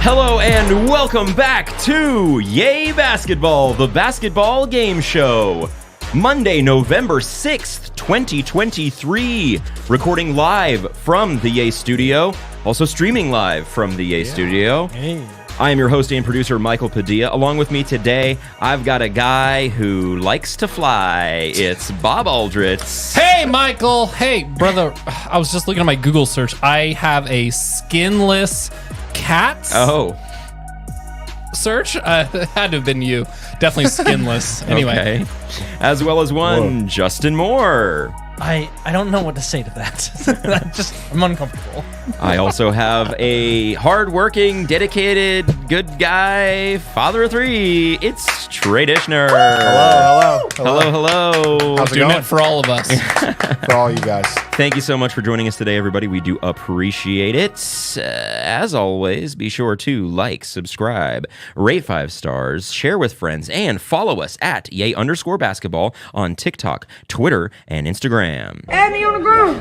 Hello and welcome back to Yay Basketball, the basketball game show. Monday, November 6th, 2023. Recording live from the Yay Studio. Also streaming live from the Yay Studio. Hey. I am your host and producer, Michael Padilla. Along with me today, I've got a guy who likes to fly. It's Bob Aldritz. Hey, Michael. Hey, brother. I was just looking at my Google search. I have a skinless cat search. It had to have been you. Definitely skinless. Anyway. Okay. As well as one, Justin Moore. I don't know what to say to that. I'm uncomfortable. I also have a hardworking, dedicated, good guy, father of three. It's Trey Dishner. Hello. How's it Doing going? it for all of us. For all you guys. Thank you so much for joining us today, everybody. We do appreciate it. As always, be sure to like, subscribe, rate 5 stars, share with friends, and follow us at Yay_basketball on TikTok, Twitter, and Instagram.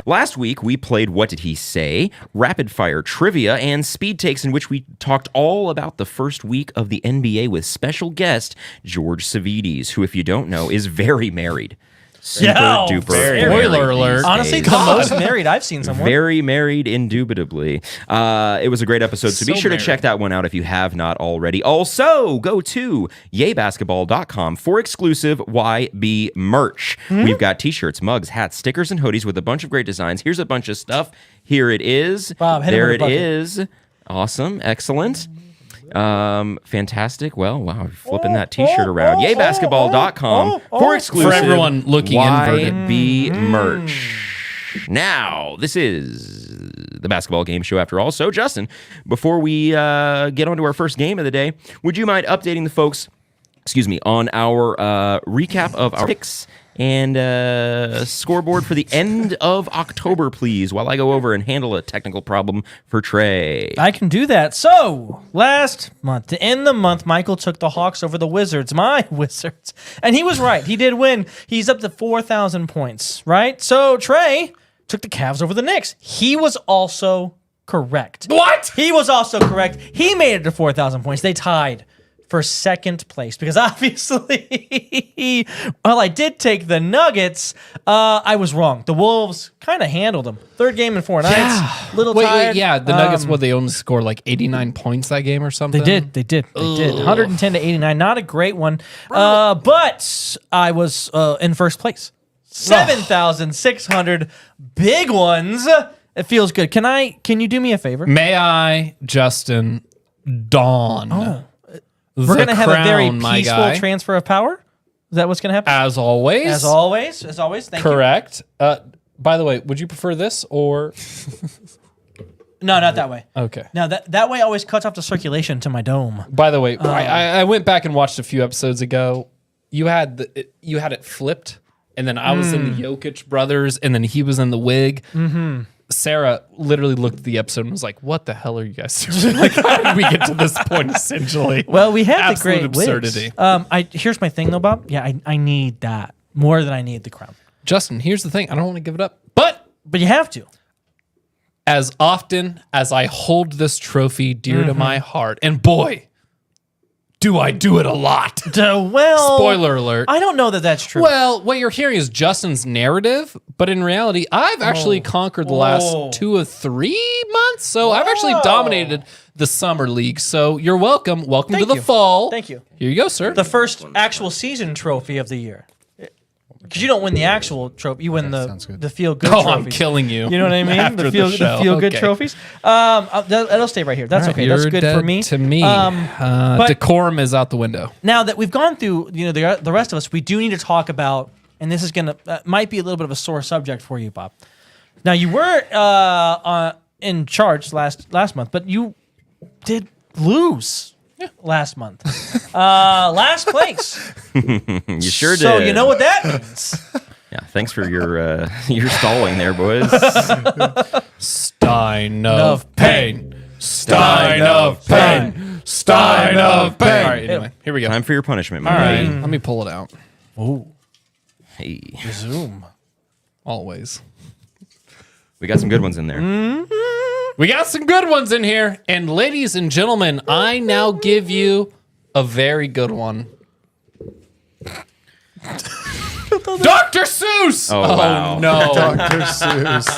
Last week, we played What Did He Say? Rapid Fire Trivia, and Speed Takes, in which we talked all about the first week of the NBA with special guest George Savides, who, if you don't know, is very married. Super duper. Spoiler married alert. these Honestly, days. the most married I've seen someone. Very married, indubitably. It was a great episode, so be So sure to married. check that one out if you have not already. Also, go to yaybasketball.com for exclusive YB merch. We've got t-shirts, mugs, hats, stickers, and hoodies with a bunch of great designs. Here's a bunch of stuff. Here it is. Bob, hit him there with it a bucket. is. Awesome. Excellent. Fantastic. Well, wow, flipping that t-shirt around. Yaybasketball.com for exclusive For everyone looking inverted. YB merch. Now, this is the basketball game show after all. So, Justin, before we get on to our first game of the day, would you mind updating the folks, on our recap of our picks and scoreboard for the end of October, please, while I go over and handle a technical problem for Trey. I can do that. So, last month, to end the month, Michael took the Hawks over the Wizards, my Wizards. And he was right. He did win. He's up to 4,000 points, right? So, Trey took the Cavs over the Knicks. He was also correct. What? He was also correct. He made it to 4,000 points. They tied for second place because obviously, while I did take the Nuggets, I was wrong. The Wolves kind of handled them. Third game in 4 nights. Little tired. Yeah, the Nuggets, they only scored like 89 points that game or something? They did. 110 to 89. Not a great one. But I was in first place. 7,600 big ones. It feels good. Can you do me a favor? May I, Justin, don We're going to have a very my peaceful guy. transfer of power? Is that what's going to happen? As always. As always. Thank you. Correct. By the way, would you prefer this or... No, not that way. Okay. No, that way always cuts off the circulation to my dome. By the way, I went back and watched a few episodes ago. You had it flipped, and then I was in the Jokic brothers, and then he was in the wig. Mm-hmm. Sarah literally looked at the episode and was like, "What the hell are you guys doing? Like, how did we get to this point?" Essentially, Well, we had absolute the great absurdity. Wigs. Here's my thing though, Bob. Yeah, I need that more than I need the crown. Justin, here's the thing: I don't want to give it up, but You have to. as often as I hold this trophy dear to my heart, and boy, do I do it a lot. Well, Spoiler alert. I don't know that that's true. Well, what you're hearing is Justin's narrative, but in reality, I've actually conquered the last 2 or 3 months. So I've actually dominated the summer league. So you're welcome. Welcome Thank to the you. fall. Thank you. Here you go, sir. The first actual season trophy of the year. Because you don't win the actual trophy, you win sounds good. the feel good oh, trophies. I'm killing you. You know what I mean? After the feel good Okay. trophies. That'll stay right here. That's okay. That's You're good dead for me. To me, but- decorum is out the window. Now that we've gone through, the rest of us, we do need to talk about, and this is gonna might be a little bit of a sore subject for you, Bob. Now you were in charge last month, but you did lose last month. Last place. You sure did. So you know what that means. Yeah, thanks for your stalling there, boys. Stein of pain. Stein of pain. Stein of pain. All right, anyway, here we go. Time for your punishment, All my right, buddy. let me pull it out. Hey, Zoom. Always. we got some good ones in there. We got some good ones in here. And ladies and gentlemen, I now give you a very good one. Dr. Seuss! Oh, wow. No. Dr. Seuss.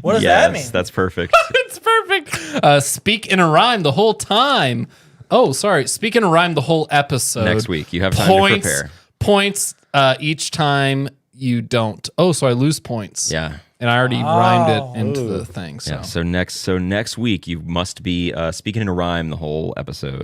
What does that mean? That's perfect. It's perfect. Speak in a rhyme the whole time. Oh, sorry. Speak in a rhyme the whole episode. Next week, you have time to prepare. Points each time you don't. Oh, so I lose points. Yeah. And I already rhymed it into the thing. So. Yeah. So next week you must be speaking in a rhyme the whole episode.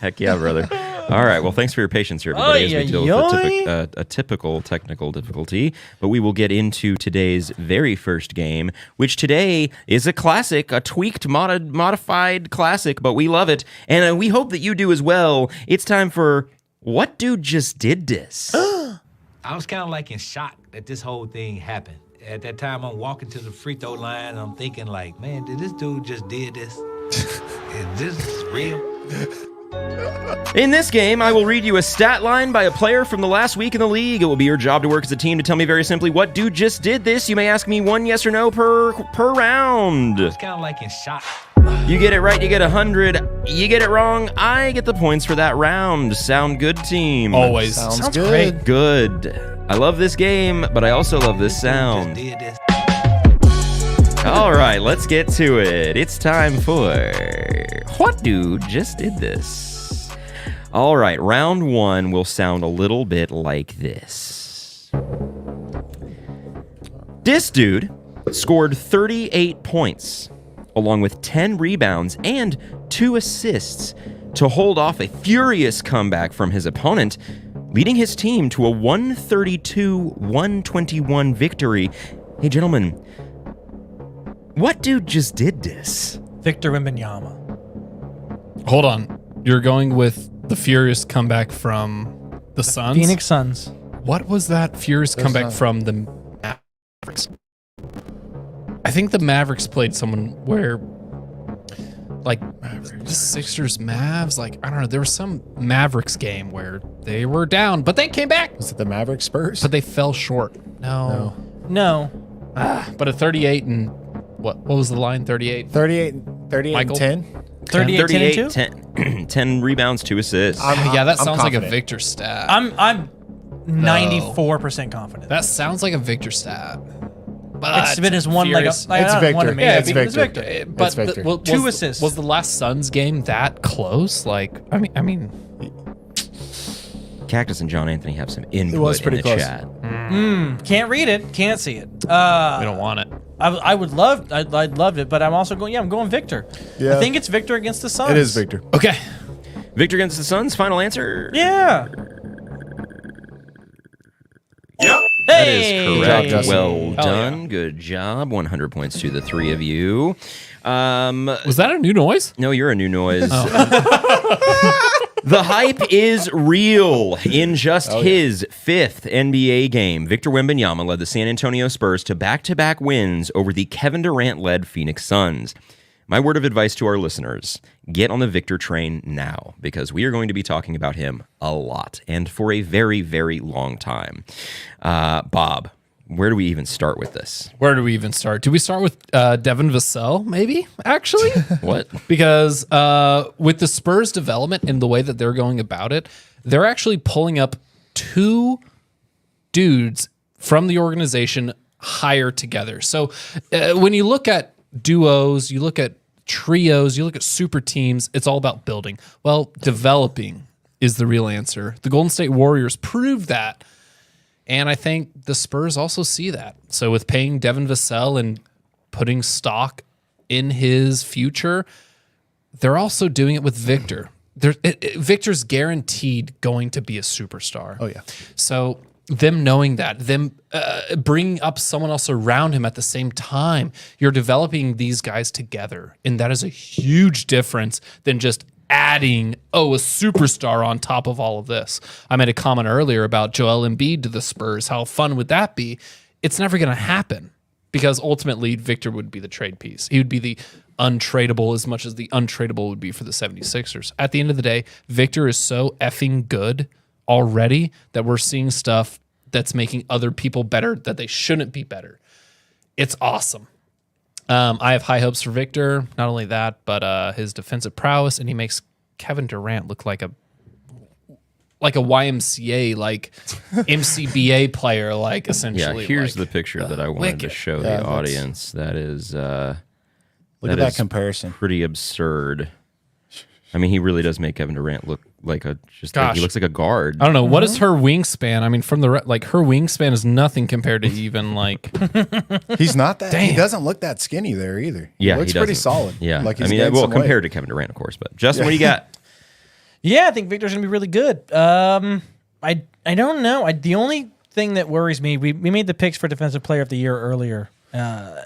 Heck yeah, brother. All right. Well, thanks for your patience here, everybody, as we deal with a typical technical difficulty. But we will get into today's very first game, which today is a classic, a tweaked, modified classic, but we love it. And we hope that you do as well. It's time for What Dude Just Did This. I was kind of like in shock that this whole thing happened. At that time, I'm walking to the free throw line, and I'm thinking like, man, did this dude just did this? Is this real? In this game, I will read you a stat line by a player from the last week in the league. It will be your job to work as a team to tell me very simply what dude just did this. You may ask me one yes or no per round. It's kind of like in shock. You get it right, you get 100. You get it wrong, I get the points for that round. Sound good, team? Always. Sounds great. Good. I love this game, but I also love this Just sound. did this. All right, let's get to it. It's time for What Dude Just Did This? All right, round one will sound a little bit like this. This dude scored 38 points, along with 10 rebounds and 2 assists to hold off a furious comeback from his opponent, leading his team to a 132-121 victory. Hey, gentlemen, what dude just did this? Victor Wembanyama. Hold on. You're going with the furious comeback from the Suns? Phoenix Suns. What was that furious comeback from the Mavericks? I think the Mavericks played someone where, like, the Sixers, Mavs, like, I don't know. There was some Mavericks game where they were down, but they came back. Was it the Mavericks Spurs? But they fell short. No. But a 38 and what was the line? 38? 38 Michael? and 10. 38, 10, and 2? 10 rebounds, 2 assists. Yeah, that I'm sounds like a confident. Victor stat. I'm 94% confident. That sounds like a Victor stat. But It's been his one furious. like It's not Victor. one amazing, Yeah, it's but Victor. But It's Victor. was 2 assists. Was the last Suns game that close? Like, I mean, Cactus and John Anthony have some input was pretty in the close. chat. Can't read it, can't see it. we don't want it. I'd love it, but I'm also going. Yeah, I'm going Victor. Yeah. I think it's Victor against the Suns. It is Victor. Okay. Victor against the Suns, final answer? Yeah. That is correct. Good job, Justin. Well Hell done. yeah. Good job. 100 points to the 3 of you. Was that a new noise? No, you're a new noise. The hype is real. In just his 5th NBA game, Victor Wembanyama led the San Antonio Spurs to back-to-back wins over the Kevin Durant-led Phoenix Suns. My word of advice to our listeners, get on the Victor train now, because we are going to be talking about him a lot and for a very, very long time. Bob, where do we even start with this? Where do we even start? Do we start with Devin Vassell, maybe, actually? What? Because with the Spurs development and the way that they're going about it, they're actually pulling up 2 dudes from the organization higher together. So when you look at duos, you look at trios, you look at super teams, it's all about building. Well, developing is the real answer. The Golden State Warriors proved that. And I think the Spurs also see that. So with paying Devin Vassell and putting stock in his future, they're also doing it with Victor. Victor's guaranteed going to be a superstar. Oh, yeah. So them knowing that, them bringing up someone else around him at the same time, you're developing these guys together. And that is a huge difference than just adding, a superstar on top of all of this. I made a comment earlier about Joel Embiid to the Spurs. How fun would that be? It's never going to happen because ultimately Victor would be the trade piece. He would be the untradeable as much as the untradeable would be for the 76ers. At the end of the day, Victor is so effing good already that we're seeing stuff that's making other people better that they shouldn't be better. It's awesome. I have high hopes for Victor. Not only that, but his defensive prowess, and he makes Kevin Durant look like a YMCA, like MCBA player, like essentially. Yeah, here's like, the picture that I wanted to show the audience. That is Look at that comparison. pretty absurd. I mean, he really does make Kevin Durant look like he looks like a guard. I don't know. What is her wingspan? I mean, from the like her wingspan is nothing compared to even like. He's not that. He Damn. doesn't look that skinny there either. Yeah, he looks he pretty doesn't. solid. Yeah, like I he's mean, gained well, some weight. compared to Kevin Durant, of course. But Justin, what do you got? Yeah, I think Victor's gonna be really good. I don't know. The only thing that worries me, we made the picks for Defensive Player of the Year earlier, and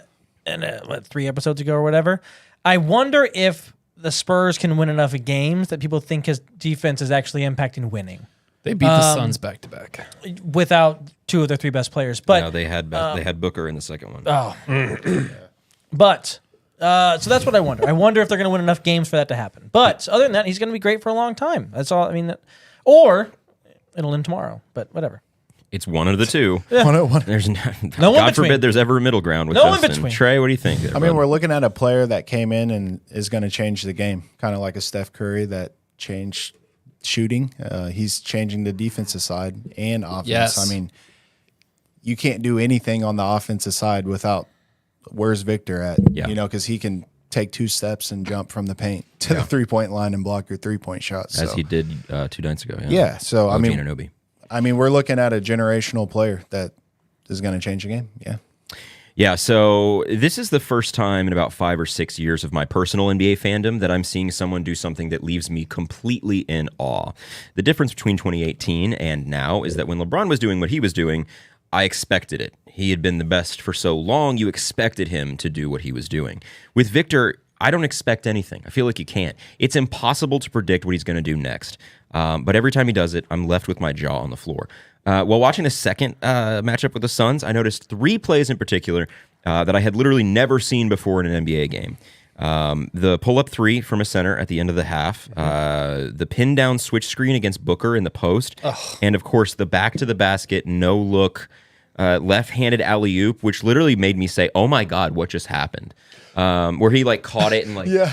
3 episodes ago or whatever. I wonder if the Spurs can win enough games that people think his defense is actually impacting winning They beat the Suns back to back. without 2 of their 3 best players. But No, they had Booker in the second one. But so that's what I wonder. I wonder if they're going to win enough games for that to happen. But other than that, he's going to be great for a long time. That's all. I mean, or it'll end tomorrow. But whatever. It's one of the two. There's No God in between. forbid there's ever a middle ground with No in Justin. between. Trey, what do you think? I mean, we're looking at a player that came in and is going to change the game, kind of like a Steph Curry that changed shooting. He's changing the defensive side and offense. Yes. I mean, you can't do anything on the offensive side without where's Victor at? Yeah. You know, because he can take 2 steps and jump from the paint to the 3-point line and block your 3-point shot. as So, he did 2 nights ago. yeah. So OG I mean, Anunoby. we're looking at a generational player that is going to change the game. Yeah. Yeah, so this is the first time in about 5 or 6 years of my personal NBA fandom that I'm seeing someone do something that leaves me completely in awe. The difference between 2018 and now is that when LeBron was doing what he was doing, I expected it. He had been the best for so long, you expected him to do what he was doing. With Victor, I don't expect anything. I feel like you can't. It's impossible to predict what he's going to do next. But every time he does it, I'm left with my jaw on the floor. While watching the second matchup with the Suns, I noticed 3 plays in particular that I had literally never seen before in an NBA game. The pull-up 3 from a center at the end of the half, the pin-down switch screen against Booker in the post, and of course the back-to-the-basket, no-look, left-handed alley-oop, which literally made me say, oh my God, what just happened? Where he like caught it and like... Yeah.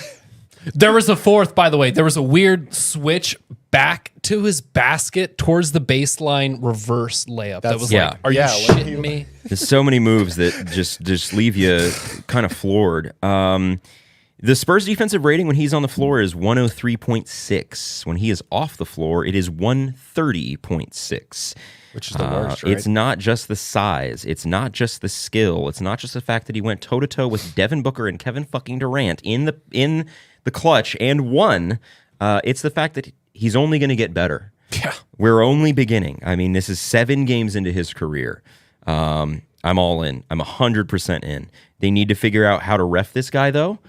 There was a 4th, by the way. There was a weird switch back to his basket towards the baseline reverse layup. That was yeah. like, are you Yeah, shitting me? There's so many moves that just leave you kind of floored. The Spurs defensive rating when he's on the floor is 103.6. When he is off the floor, it is 130.6. Which is the worst, right? It's not just the size. It's not just the skill. It's not just the fact that he went toe-to-toe with Devin Booker and Kevin fucking Durant in the clutch and won. It's the fact that he's only going to get better. Yeah. We're only beginning. I mean, this is 7 games into his career. I'm all in. I'm 100% in. They need to figure out how to ref this guy, though,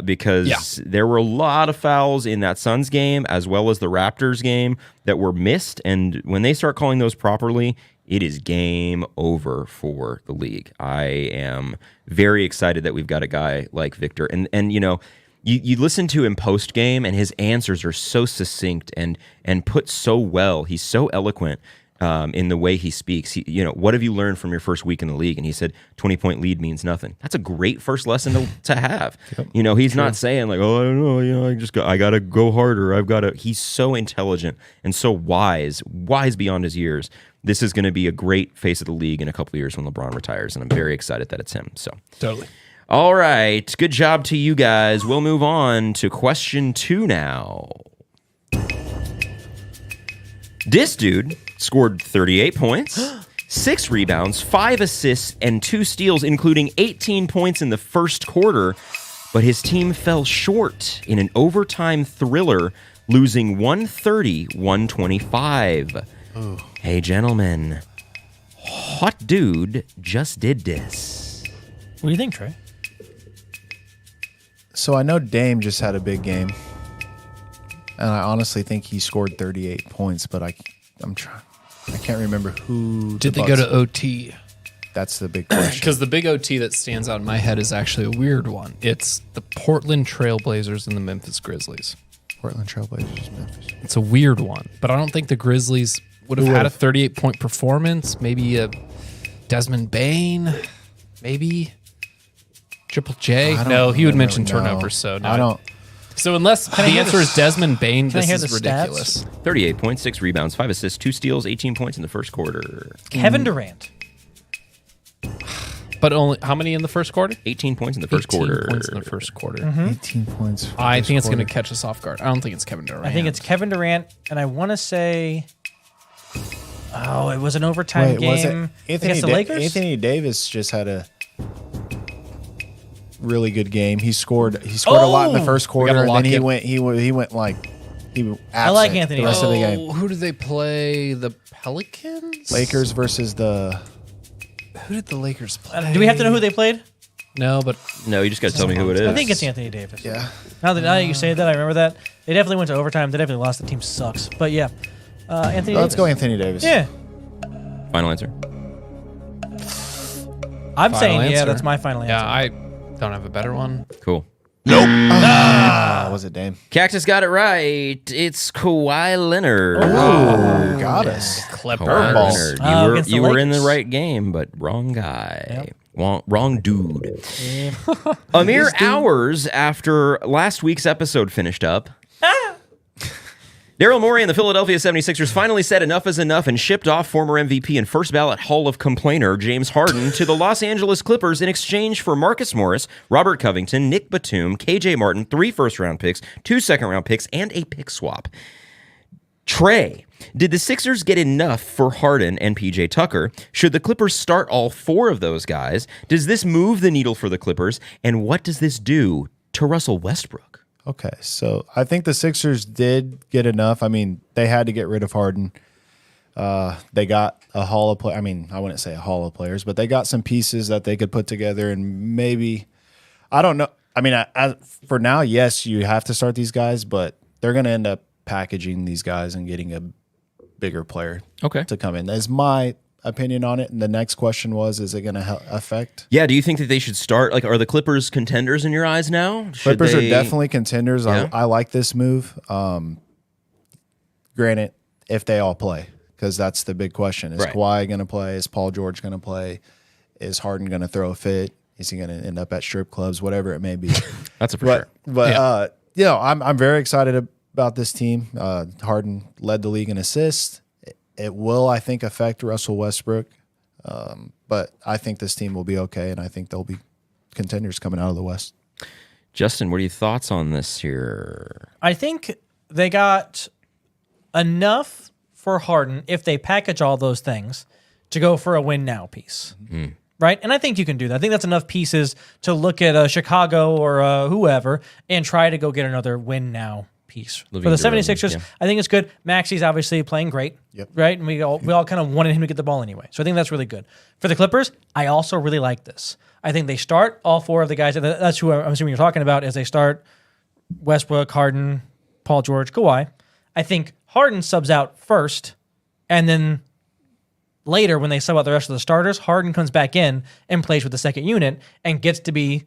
because there were a lot of fouls in that Suns game as well as the Raptors game that were missed. And when they start calling those properly, it is game over for the league. I am very excited that we've got a guy like Victor. And you know, you listen to him post game, and his answers are so succinct and put so well. He's so eloquent in the way he speaks. What have you learned from your first week in the league? And he said, 20-point lead means nothing. That's a great first lesson to have. Yep. He's not saying like, oh, I don't know, I gotta go harder. He's so intelligent and so wise beyond his years. This is going to be a great face of the league in a couple of years when LeBron retires, and I'm very excited that it's him. So Totally. All right. Good job to you guys. We'll move on to question 2 now. This dude scored 38 points, 6 rebounds, 5 assists, and 2 steals, including 18 points in the first quarter. But his team fell short in an overtime thriller, losing 130-125. Hey, gentlemen. What dude just did this? What do you think, Trey? So I know Dame just had a big game, and I honestly think he scored 38 points. But I can't remember who. Did the they go Bucks- to OT? That's the big question. Because the big OT that stands out in my head is actually a weird one. It's the Portland Trailblazers and the Memphis Grizzlies. Portland Trailblazers, Memphis. It's a weird one, but I don't think the Grizzlies would have had a 38-point performance. Maybe a Desmond Bain. Maybe Triple J? I don't No, he would really mention know. turnovers. So no. I don't. So unless the hear answer the- is Desmond Bain, Can I this hear is the stats? ridiculous. 38 points, 6 rebounds, 5 assists, 2 steals, 18 points in the first quarter. Kevin Durant. But only how many in the first quarter? 18 points in the first 18 quarter. points in the first quarter. 18 points. for I this think it's going to quarter. catch us off guard. I don't think it's Kevin Durant. I think it's Kevin Durant, and I want to say, oh, it was an overtime Wait, was it game Anthony against the Lakers. Anthony Davis just had a really good game. He scored a lot in the first quarter, gotta and lock then it. he went like he was I like absent Anthony the rest of the game. Who did they play? The Pelicans? Lakers versus the Who did the Lakers play? Do we have to know who they played? No, but No, you just got to tell me who it is. I think it's Anthony Davis. yeah. Now that you say that, I remember that. They definitely went to overtime. They definitely lost. The team sucks. But yeah, Anthony Let's Davis. go Anthony Davis. Yeah. Final answer. I'm saying, yeah, answer. that's my final answer. yeah, I don't have a better one. Cool. Was it Dame? Cactus got it right. It's Kawhi Leonard. Oh, got us. Clipper. Kawhi Curveball. Leonard. Oh, You were against the you were in the Lakers. right game, but wrong guy. Wrong dude. Yeah. A mere hours after last week's episode finished up, Daryl Morey and the Philadelphia 76ers finally said enough is enough and shipped off former MVP and first ballot Hall of Complainer James Harden to the Los Angeles Clippers in exchange for Marcus Morris, Robert Covington, Nick Batum, KJ Martin, 3 first-round picks, 2 second-round picks, and a pick swap. Trey, did the Sixers get enough for Harden and PJ Tucker? Should the Clippers start all 4 of those guys? Does this move the needle for the Clippers? And what does this do to Russell Westbrook? Okay, so I think the Sixers did get enough. I mean, they had to get rid of Harden. They got a haul of play. I mean, I wouldn't say a haul of players, but they got some pieces that they could put together and maybe, I don't know. I mean, for now, yes, you have to start these guys, but they're going to end up packaging these guys and getting a bigger player to come in. That's my opinion on it. And the next question was, is it going to affect? Yeah, do you think that they should start? Like, are the Clippers contenders in your eyes now? Should Clippers they- are definitely contenders. Yeah. I like this move. Granted, if they all play, because that's the big question. Is Right. Kawhi going to play? Is Paul George going to play? Is Harden going to throw a fit? Is he going to end up at strip clubs? Whatever it may be. That's a for sure. But you know, I'm very excited about this team. Harden led the league in assists. It will, I think, affect Russell Westbrook, but I think this team will be okay, and I think they'll be contenders coming out of the West. Justin, what are your thoughts on this here? I think they got enough for Harden if they package all those things to go for a win now piece. Right? And I think you can do that. I think that's enough pieces to look at Chicago or whoever and try to go get another win now piece. Levine For the DeRozan, 76ers, yeah. I think it's good. Maxi's obviously playing great. Yep. Right? And we all kind of wanted him to get the ball anyway. So I think that's really good. For the Clippers, I also really like this. I think they start all 4 of the guys. That's who I'm assuming you're talking about, is they start Westbrook, Harden, Paul George, Kawhi. I think Harden subs out first, and then later when they sub out the rest of the starters, Harden comes back in and plays with the second unit and gets to be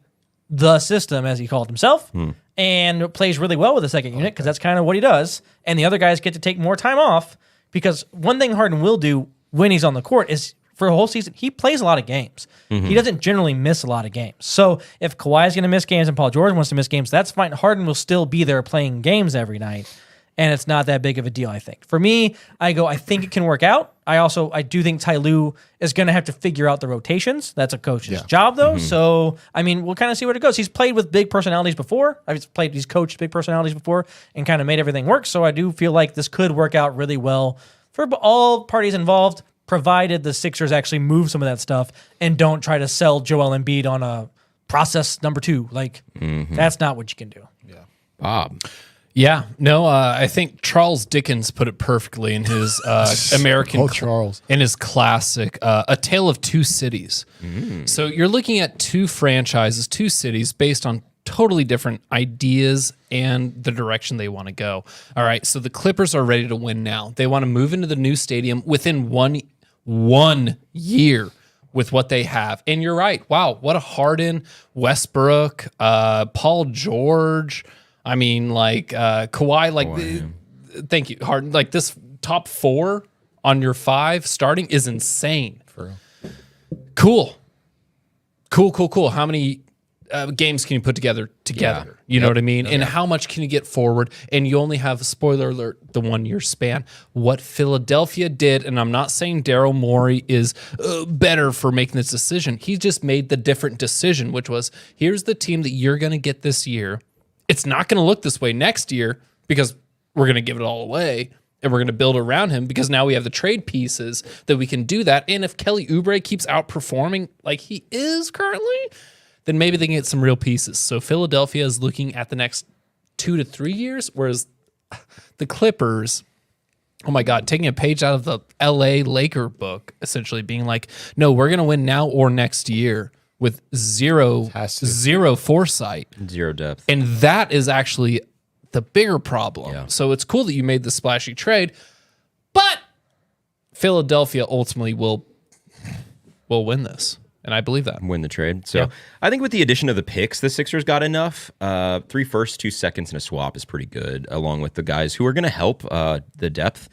the system, as he called himself, and plays really well with the second unit because that's kind of what he does. And the other guys get to take more time off because one thing Harden will do when he's on the court is for a whole season, he plays a lot of games. He doesn't generally miss a lot of games. So if Kawhi's going to miss games and Paul George wants to miss games, that's fine. Harden will still be there playing games every night. And it's not that big of a deal, I think. For me, I think it can work out. I do think Ty Lue is going to have to figure out the rotations. That's a coach's job, though. So, I mean, we'll kind of see where it goes. He's played with big personalities before. He's coached big personalities before and kind of made everything work. So I do feel like this could work out really well for all parties involved, provided the Sixers actually move some of that stuff and don't try to sell Joel Embiid on a process number 2. Like, that's not what you can do. Bob. Yeah, no, I think Charles Dickens put it perfectly in his American, Oh, Charles. in his classic, A Tale of Two Cities. So you're looking at 2 franchises, 2 cities based on totally different ideas and the direction they want to go. All right, so the Clippers are ready to win now. They want to move into the new stadium within one year with what they have. And you're right. Wow, what a Harden, Westbrook, Paul George. I mean, like Kawhi, thank you, Harden. Like this top 4 on your 5 starting is insane. For real. Cool. Cool. How many games can you put together? Yeah. You know what I mean? And how much can you get forward? And you only have, spoiler alert, the 1 year span. What Philadelphia did, and I'm not saying Daryl Morey is better for making this decision. He just made the different decision, which was, here's the team that you're going to get this year. It's not going to look this way next year because we're going to give it all away. And we're going to build around him because now we have the trade pieces that we can do that. And if Kelly Oubre keeps outperforming like he is currently, then maybe they can get some real pieces. So Philadelphia is looking at the next 2 to 3 years, whereas the Clippers, oh my God, taking a page out of the LA Laker book, essentially being like, no, we're going to win now or next year with zero foresight. Zero depth. And that is actually the bigger problem. Yeah. So it's cool that you made the splashy trade, but Philadelphia ultimately will win this. And I believe that. Win the trade. So I think with the addition of the picks, the Sixers got enough. 3 firsts, 2 seconds, and a swap is pretty good, along with the guys who are going to help the depth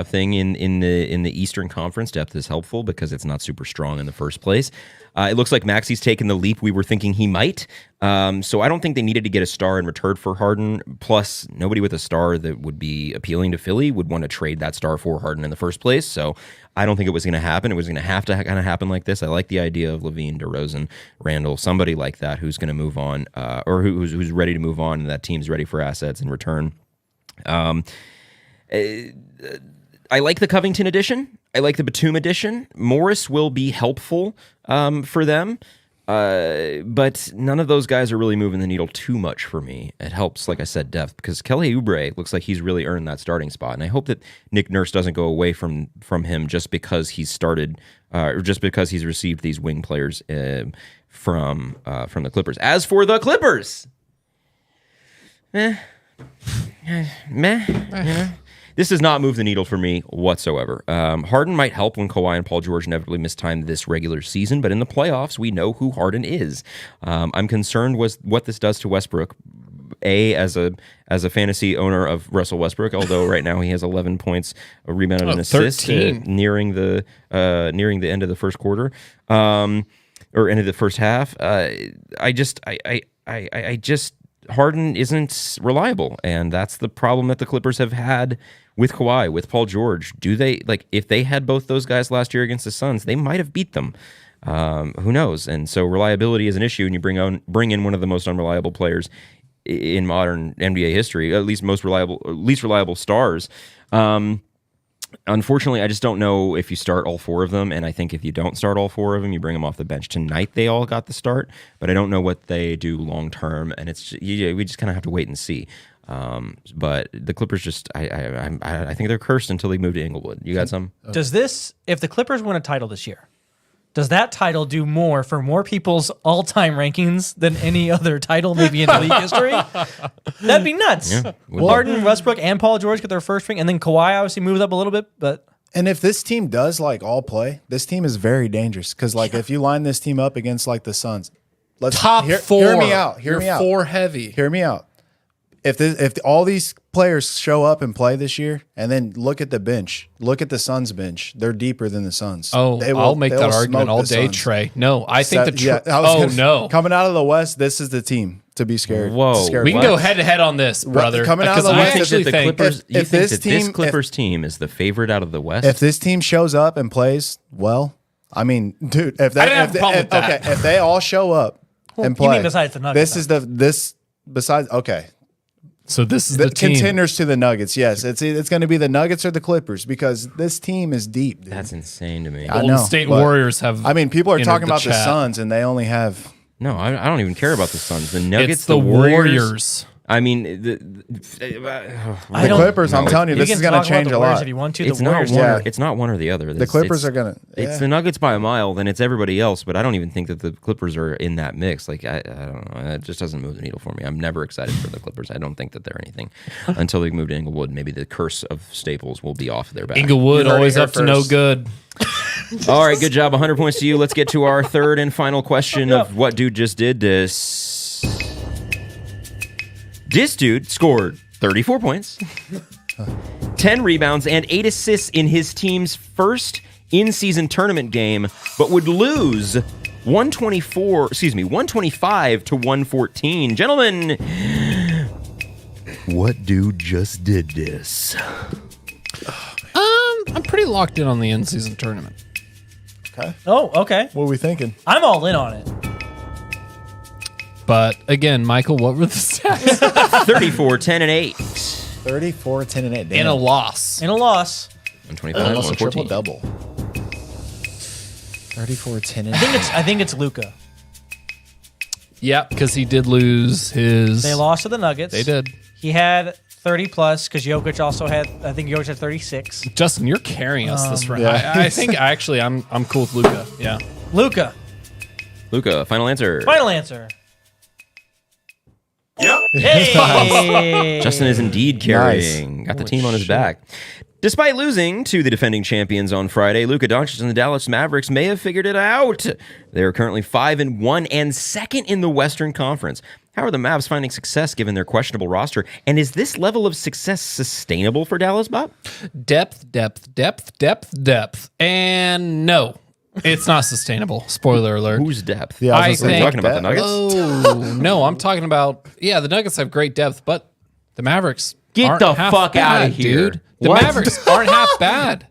thing in the Eastern Conference. Depth is helpful because it's not super strong in the first place. It looks like Maxi's taken the leap we were thinking he might. So I don't think they needed to get a star in return for Harden. Plus, nobody with a star that would be appealing to Philly would want to trade that star for Harden in the first place. So I don't think it was going to happen. It was going to have to kind of happen like this. I like the idea of Levine, DeRozan, Randall, somebody like that who's going to move on, or who's ready to move on, and that team's ready for assets in return. I like the Covington edition. I like the Batum edition. Morris will be helpful for them, but none of those guys are really moving the needle too much for me. It helps, like I said, depth, because Kelly Oubre looks like he's really earned that starting spot, and I hope that Nick Nurse doesn't go away from him just because he's started, or just because he's received these wing players from the Clippers. As for the Clippers, meh. This does not move the needle for me whatsoever. Harden might help when Kawhi and Paul George inevitably miss time this regular season, but in the playoffs, we know who Harden is. I'm concerned with what this does to Westbrook. As a fantasy owner of Russell Westbrook, although right now he has 11 points, a rebound, and an assist, nearing the end of the first quarter, or end of the first half. I just Harden isn't reliable, and that's the problem that the Clippers have had with Kawhi, with Paul George. Do they, if they had both those guys last year against the Suns, they might have beat them. Who knows? And so reliability is an issue, and you bring in one of the most unreliable players in modern NBA history, at least least reliable stars. Unfortunately, I just don't know if you start all 4 of them, and I think if you don't start all 4 of them, you bring them off the bench. Tonight, they all got the start, but I don't know what they do long term, and we just kind of have to wait and see. But the Clippers I think they're cursed until they move to Inglewood. You got some? Does this, if the Clippers win a title this year, does that title do more for more people's all-time rankings than any other title maybe in league history? That'd be nuts. Yeah, Harden, Westbrook, and Paul George get their first ring, and then Kawhi obviously moves up a little bit, but... And if this team does all play, this team is very dangerous because if you line this team up against the Suns, top 4. Hear me out. You're 4 heavy. Hear me out. If all these players show up and play this year, and then look at the bench, look at the Suns bench, they're deeper than the Suns. Oh, I'll make that argument all day, Trey. No, I think no. Coming out of the West, this is the team to be scared. Whoa, we can go head to head on this, brother. Coming out of the West, this Clippers team is the favorite out of the West. If this team shows up and plays well, I mean, dude, if they all show up and play, you mean besides the Nuggets? So this is the team. Contenders to the Nuggets. Yes, it's going to be the Nuggets or the Clippers because this team is deep. Dude. That's insane to me. Golden State Warriors have. I mean, people are talking about the Suns, and they only have. No, I don't even care about the Suns. The Nuggets, it's the Warriors. I mean, the Clippers. I'm telling you, this is going to change a lot. If you want to, it's the Warriors. It's not one or the other. The Clippers are going to. It's the Nuggets by a mile, then it's everybody else. But I don't even think that the Clippers are in that mix. I don't know. It just doesn't move the needle for me. I'm never excited for the Clippers. I don't think that they're anything until they move to Inglewood. Maybe the curse of Staples will be off their back. Inglewood always up to no good. All right, good job. 100 points to you. Let's get to our third and final question of what dude just did this. This dude scored 34 points, 10 rebounds, and 8 assists in his team's first in-season tournament game, but would lose 125 to 114. Gentlemen, what dude just did this? I'm pretty locked in on the in-season tournament. Okay. Oh, okay. What are we thinking? I'm all in on it. But again, Michael, what were the stats? 34, 10, and 8. 34, 10, and 8. Damn. In a loss. In a loss. 125, Almost a 114. triple-double. 34, 10, and 8. I think it's Luka. Yep, because he did lose his. They lost to the Nuggets. They did. He had 30 plus because Jokic also had. I think Jokic had 36. Justin, you're carrying us this round. yeah. I think actually I'm cool with Luka. Yeah. Luka. Luka, final answer. Final answer. Yep. Hey. Justin is indeed carrying. Got the Holy team on his shit. back. Despite losing to the defending champions on Friday, Luka Doncic and the Dallas Mavericks may have figured it out. They are currently 5-1 and second in the Western Conference. How are the Mavs finding success given their questionable roster? And is this level of success sustainable for Dallas, Bob? Depth. And no, it's not sustainable. Spoiler alert. Whose depth? Yeah, I was gonna say, think- talking about the Nuggets? Oh, no, I'm talking about, the Nuggets have great depth, but the Mavericks Get aren't the half fuck bad, outta here. dude. The What? Mavericks aren't half bad.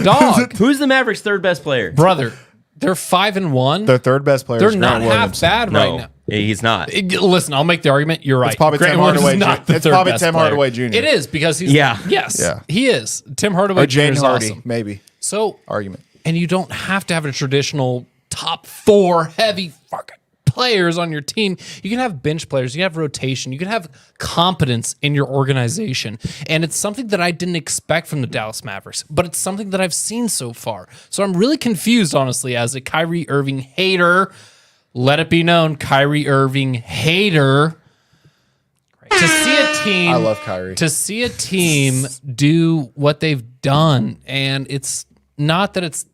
Dog. Who's the Mavericks' third best player? Brother, they're 5-1. Their third best player They're is not Grant half Williams. bad No, right now. he's not. Listen, I'll make the argument. You're right. It's probably Grant Tim Williams Hardaway is not Jr. the It's third probably best Tim player. Hardaway Jr. It is because he's Yeah. Yes, Yeah. he is. Tim Hardaway Or Jr. Jaden is Hardy, awesome. maybe. So Argument. and you don't have to have a traditional top 4 heavy fucking players on your team. You can have bench players. You can have rotation. You can have competence in your organization. And it's something that I didn't expect from the Dallas Mavericks, but it's something that I've seen so far. So I'm really confused, honestly, as a Kyrie Irving hater. Let it be known, Kyrie Irving hater. To see a team, I love Kyrie. to see a team do what they've done, and it's not that it's,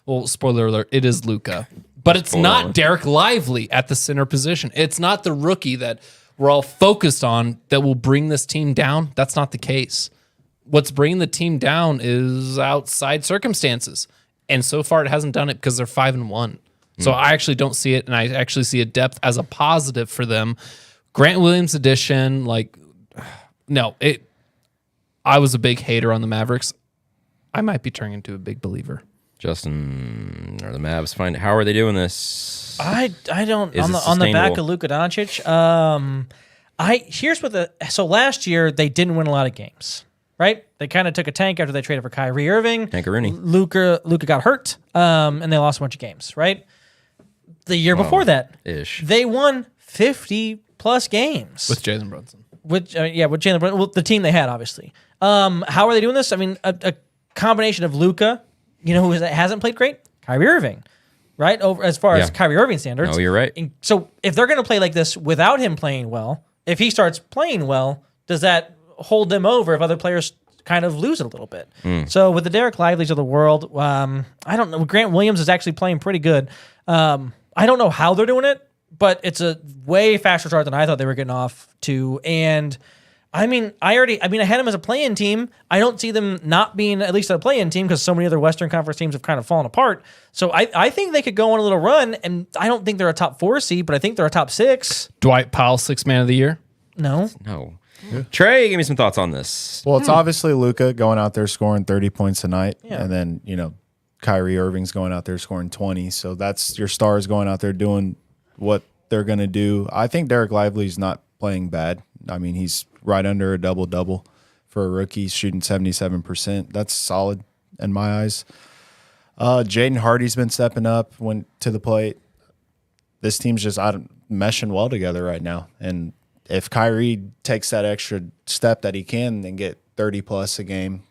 well, spoiler alert, it is Luka, but it's not Derek Lively at the center position. It's not the rookie that we're all focused on that will bring this team down. That's not the case. What's bringing the team down is outside circumstances, and so far it hasn't done it because they're 5-1. So I actually don't see it, and I actually see a depth as a positive for them. Grant Williams addition, I was a big hater on the Mavericks. I might be turning into a big believer. Justin, are the Mavs how are they doing this? I don't Is on it the back sustainable? of Luka Doncic. So last year they didn't win a lot of games, right? They kind of took a tank after they traded for Kyrie Irving. Tankeroony. Luka got hurt, and they lost a bunch of games, right? The year before that, Ish. they won 50 plus games With Jalen Brunson. with Jalen Brunson, well, the team they had, obviously. How are they doing this? I mean, a combination of Luka, who hasn't played great, Kyrie Irving, right? Over as far as Yeah. Kyrie Irving standards. No, you're right. And so if they're going to play like this without him playing well, if he starts playing well, does that hold them over if other players kind of lose it a little bit? So with the Derek Lively's of the world, I don't know. Grant Williams is actually playing pretty good. I don't know how they're doing it, but it's a way faster start than I thought they were getting off to. And I had them as a play-in team. I don't see them not being at least a play-in team because so many other Western Conference teams have kind of fallen apart. So I think they could go on a little run, and I don't think they're a top 4 seed, but I think they're a top 6. Dwight Powell, 6th man of the year. No. No. Trey, give me some thoughts on this. Well, it's obviously Luka going out there scoring 30 points a night. Yeah. And then, Kyrie Irving's going out there scoring 20. So that's your stars going out there doing what they're going to do. I think Derek Lively's not playing bad. I mean, he's right under a double-double for a rookie. He's shooting 77%. That's solid in my eyes. Jaden Hardy's been stepping up, went to the plate. This team's just meshing well together right now. And if Kyrie takes that extra step that he can and get 30-plus a game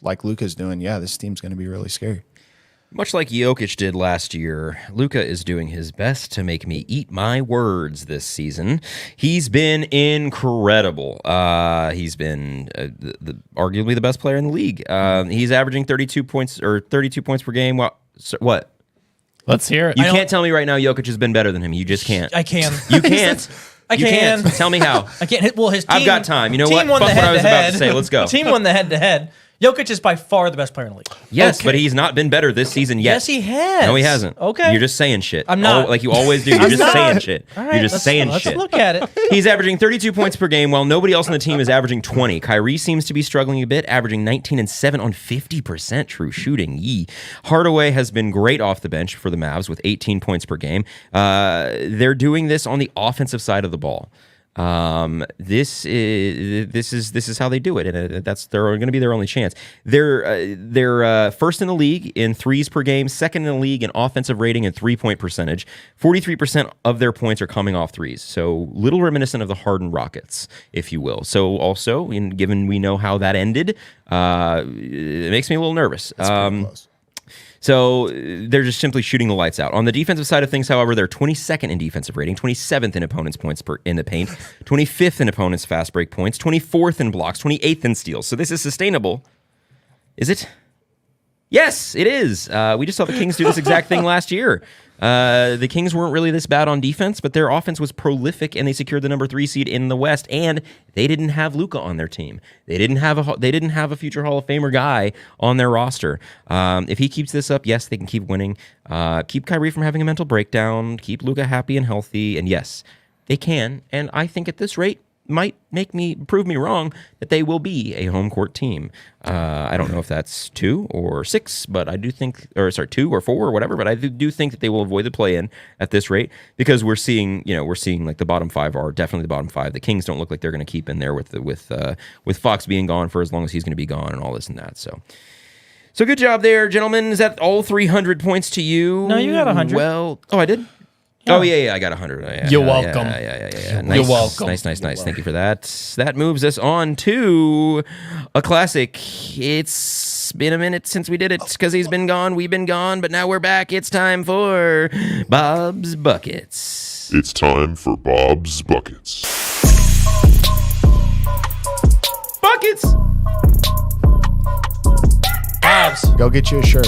like Luka's doing, this team's going to be really scary. Much like Jokic did last year, Luka is doing his best to make me eat my words this season. He's been incredible. He's been arguably the best player in the league. He's averaging 32 points per game. What? Let's hear it. You can't tell me right now Jokic has been better than him. You just can't. I can. You can't. I You can. can't. Tell me how. I can't hit. Well, his team. I've got time. You know team what? won Fuck the what I was about head-to-head. to say. Let's go. Team won the head-to-head. Jokic is by far the best player in the league. Yes, Okay. but he's not been better this season yet. Yes, he has. No, he hasn't. Okay. You're just saying shit. I'm not. Like you always do. You're just not. saying shit. All right, You're just saying shit. Let's look at it. He's averaging 32 points per game while nobody else on the team is averaging 20. Kyrie seems to be struggling a bit, averaging 19 and 7 on 50% true shooting. Yee. Hardaway has been great off the bench for the Mavs with 18 points per game. They're doing this on the offensive side of the ball. This is how they do it, and they're going to be their only chance. They're first in the league in threes per game, second in the league in offensive rating and 3-point percentage. 43% of their points are coming off threes, so little reminiscent of the Harden Rockets, if you will. So also, given we know how that ended, it makes me a little nervous. So they're just simply shooting the lights out. On the defensive side of things, however, they're 22nd in defensive rating, 27th in opponents' points in the paint, 25th in opponents' fast break points, 24th in blocks, 28th in steals. So this is sustainable. Is it? Yes, it is. We just saw the Kings do this exact thing last year. The Kings weren't really this bad on defense, but their offense was prolific, and they secured the number 3 seed in the West. And they didn't have Luka on their team. They didn't have a future Hall of Famer guy on their roster. If he keeps this up, yes, they can keep winning. Keep Kyrie from having a mental breakdown. Keep Luka happy and healthy. And yes, they can. And I think at this rate, might prove me wrong that they will be a home court team. I don't know if that's 2 or 6, but I do think, 2 or 4 or whatever. But I do think that they will avoid the play-in at this rate because we're seeing like the bottom 5 are definitely the bottom 5. The Kings don't look like they're going to keep in there with Fox being gone for as long as he's going to be gone and all this and that. So good job there, gentlemen. Is that all 300 points to you? No, you got 100. Well, I did. Oh, yeah, I got 100. You're welcome. Yeah. Nice. You're welcome. Nice. Thank you for that. That moves us on to a classic. It's been a minute since we did it because he's been gone, we've been gone, but now we're back. It's time for Bob's Buckets. It's time for Bob's Buckets. Buckets! Bob's. Go get you a shirt.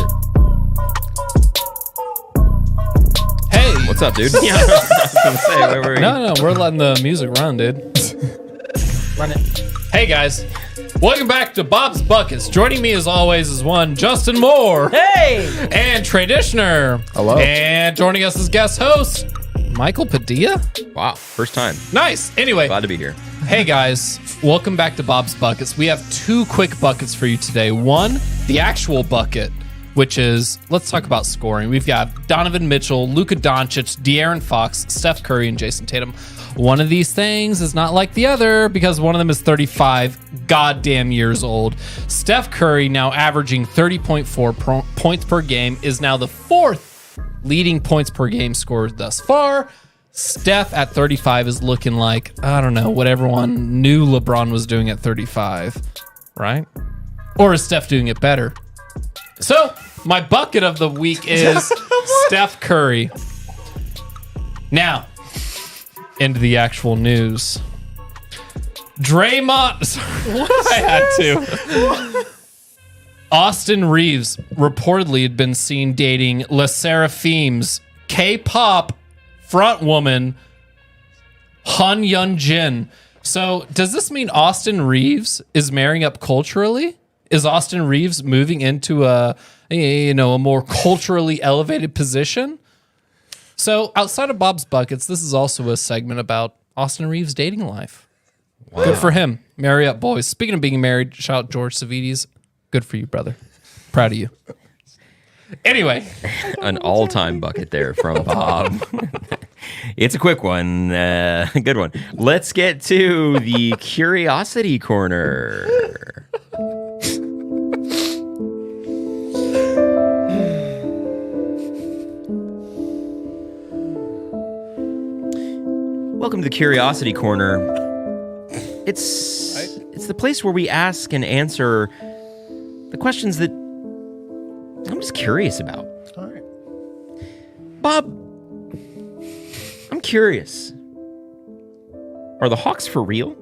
Hey. What's up, dude? Yeah, I was going to say, where were you? No, we're letting the music run, dude. Run it. Hey, guys. Welcome back to Bob's Buckets. Joining me, as always, is one Justin Moore. Hey! And Trey Dishner. Hello. And joining us as guest host, Michael Padilla. Wow, first time. Nice. Anyway, Glad to be here. hey, guys. Welcome back to Bob's Buckets. We have 2 quick buckets for you today. One, the actual bucket, which is, let's talk about scoring. We've got Donovan Mitchell, Luka Doncic, De'Aaron Fox, Steph Curry, and Jason Tatum. One of these things is not like the other because one of them is 35 goddamn years old. Steph Curry, now averaging 30.4 points per game, is now the 4th leading points per game scorer thus far. Steph at 35 is looking like, I don't know, what everyone knew LeBron was doing at 35, right? Or is Steph doing it better? So, my bucket of the week is Steph Curry. Now, into the actual news. Draymond. Sorry, I had to. Austin Reeves reportedly had been seen dating Les Serafim's K-pop frontwoman, Han Yeon-jin. So, does this mean Austin Reeves is marrying up culturally? Is Austin Reeves moving into a more culturally elevated position? So outside of Bob's Buckets, this is also a segment about Austin Reeves' dating life. Wow. Good for him. Marry up, boys. Speaking of being married, shout out George Savides. Good for you, brother. Proud of you. Anyway. An all-time bucket there from Bob. It's a quick one. Good one. Let's get to the Curiosity Corner. Welcome to the Curiosity Corner. It's the place where we ask and answer the questions that I'm just curious about. All right. Bob, I'm curious. Are the Hawks for real?